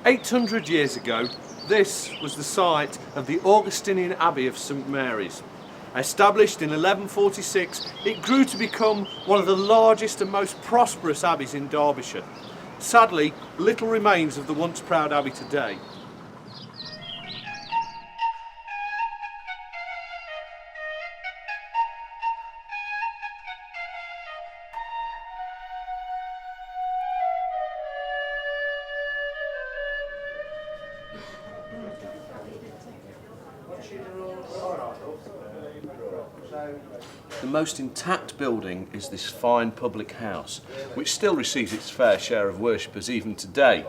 800 years ago, this was the site of the Augustinian Abbey of St Mary's. Established in 1146, it grew to become one of the largest and most prosperous abbeys in Derbyshire. Sadly, little remains of the once proud abbey today. The most intact building is this fine public house, which still receives its fair share of worshippers even today.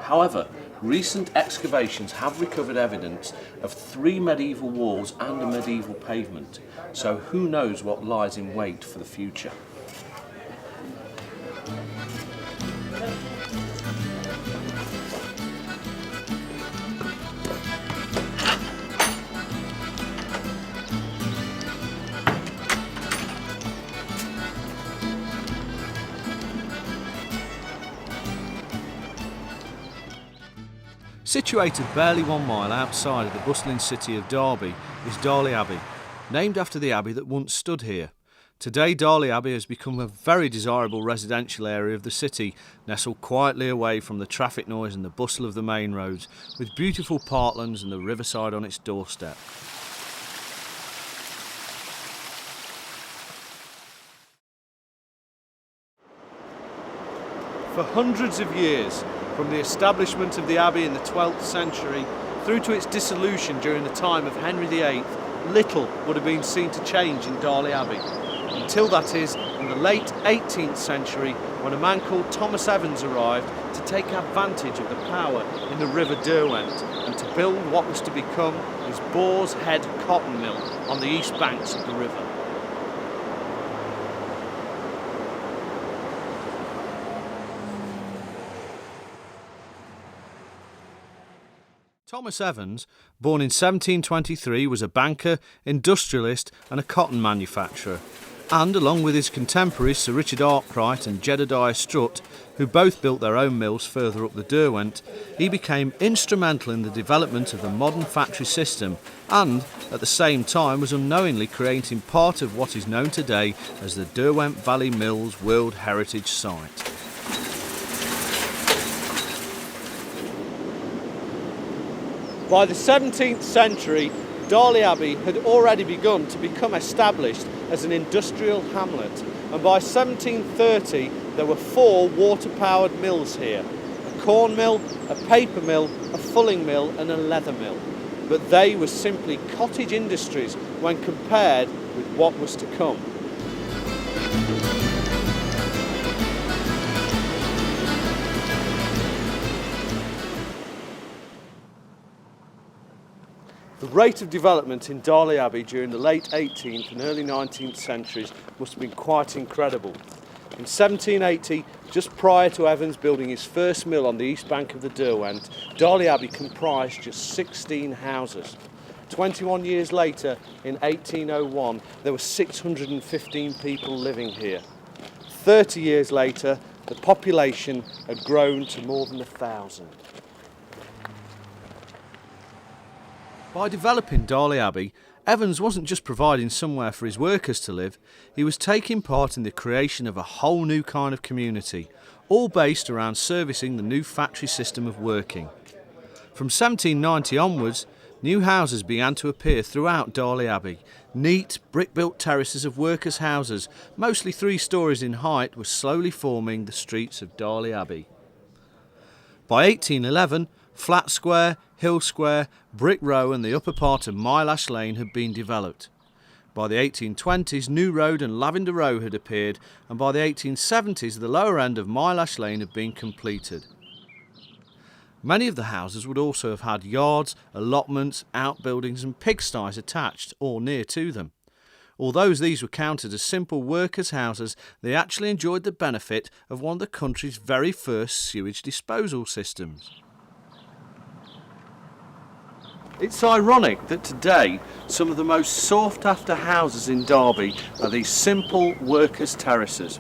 However, recent excavations have recovered evidence of 3 medieval walls and a medieval pavement, so who knows what lies in wait for the future. Situated barely 1 mile outside of the bustling city of Derby is Darley Abbey, named after the abbey that once stood here. Today Darley Abbey has become a very desirable residential area of the city, nestled quietly away from the traffic noise and the bustle of the main roads, with beautiful parklands and the riverside on its doorstep. For hundreds of years, from the establishment of the abbey in the 12th century through to its dissolution during the time of Henry VIII, little would have been seen to change in Darley Abbey. Until that is, in the late 18th century, when a man called Thomas Evans arrived to take advantage of the power in the river Derwent and to build what was to become his Boar's Head cotton mill on the east banks of the river. Thomas Evans, born in 1723, was a banker, industrialist and a cotton manufacturer, and along with his contemporaries Sir Richard Arkwright and Jedediah Strutt, who both built their own mills further up the Derwent, he became instrumental in the development of the modern factory system and, at the same time, was unknowingly creating part of what is known today as the Derwent Valley Mills World Heritage Site. By the 17th century, Darley Abbey had already begun to become established as an industrial hamlet, and by 1730 there were 4 water-powered mills here: a corn mill, a paper mill, a fulling mill and a leather mill. But they were simply cottage industries when compared with what was to come. The rate of development in Darley Abbey during the late 18th and early 19th centuries must have been quite incredible. In 1780, just prior to Evans building his first mill on the east bank of the Derwent, Darley Abbey comprised just 16 houses. 21 years later, in 1801, there were 615 people living here. 30 years later, the population had grown to more than 1,000. By developing Darley Abbey, Evans wasn't just providing somewhere for his workers to live, he was taking part in the creation of a whole new kind of community, all based around servicing the new factory system of working. From 1790 onwards, new houses began to appear throughout Darley Abbey. Neat, brick-built terraces of workers' houses, mostly 3 stories in height, were slowly forming the streets of Darley Abbey. By 1811, Flat Square, Hill Square, Brick Row and the upper part of Mylash Lane had been developed. By the 1820s, New Road and Lavender Row had appeared, and by the 1870s the lower end of Mylash Lane had been completed. Many of the houses would also have had yards, allotments, outbuildings and pigsties attached or near to them. Although these were counted as simple workers' houses, they actually enjoyed the benefit of one of the country's very first sewage disposal systems. It's ironic that today some of the most sought after houses in Derby are these simple workers' terraces.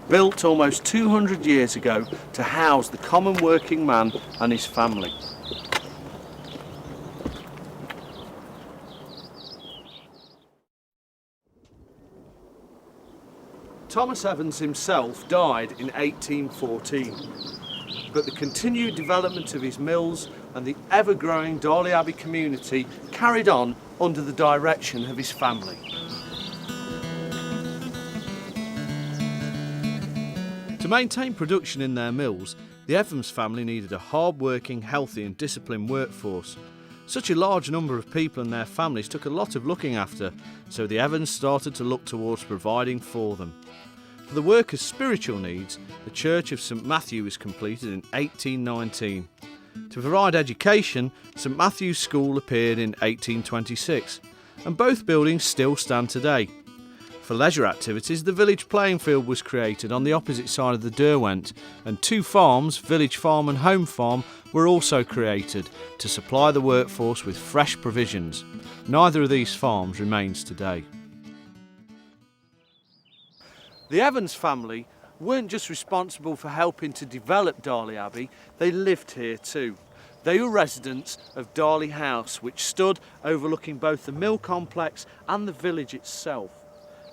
built almost 200 years ago to house the common working man and his family. Thomas Evans himself died in 1814, but the continued development of his mills and the ever-growing Darley Abbey community carried on under the direction of his family. To maintain production in their mills, the Evans family needed a hard-working, healthy and disciplined workforce. Such a large number of people and their families took a lot of looking after, so the Evans started to look towards providing for them. For the workers' spiritual needs, the Church of St Matthew was completed in 1819. To provide education, St Matthew's School appeared in 1826, and both buildings still stand today. For leisure activities, the village playing field was created on the opposite side of the Derwent, and 2 farms, Village Farm and Home Farm, were also created to supply the workforce with fresh provisions. Neither of these farms remains today. The Evans family weren't just responsible for helping to develop Darley Abbey, they lived here too. They were residents of Darley House, which stood overlooking both the mill complex and the village itself.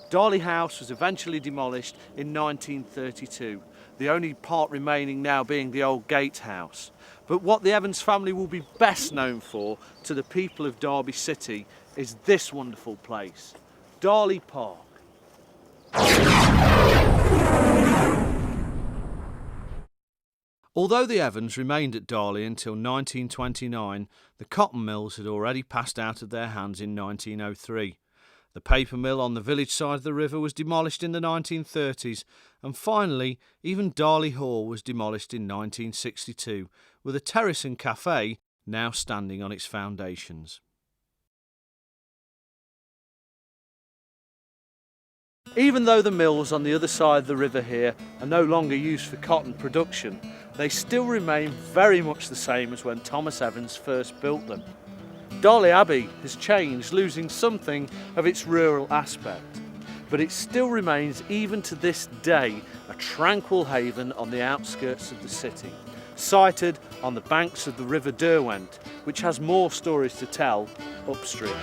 Darley House was eventually demolished in 1932, the only part remaining now being the old gatehouse. But what the Evans family will be best known for to the people of Derby City is this wonderful place, Darley Park. Although the Evans remained at Darley until 1929, the cotton mills had already passed out of their hands in 1903. The paper mill on the village side of the river was demolished in the 1930s, and finally even Darley Hall was demolished in 1962, with a terrace and cafe now standing on its foundations. Even though the mills on the other side of the river here are no longer used for cotton production, they still remain very much the same as when Thomas Evans first built them. Darley Abbey has changed, losing something of its rural aspect, but it still remains, even to this day, a tranquil haven on the outskirts of the city, sited on the banks of the River Derwent, which has more stories to tell upstream.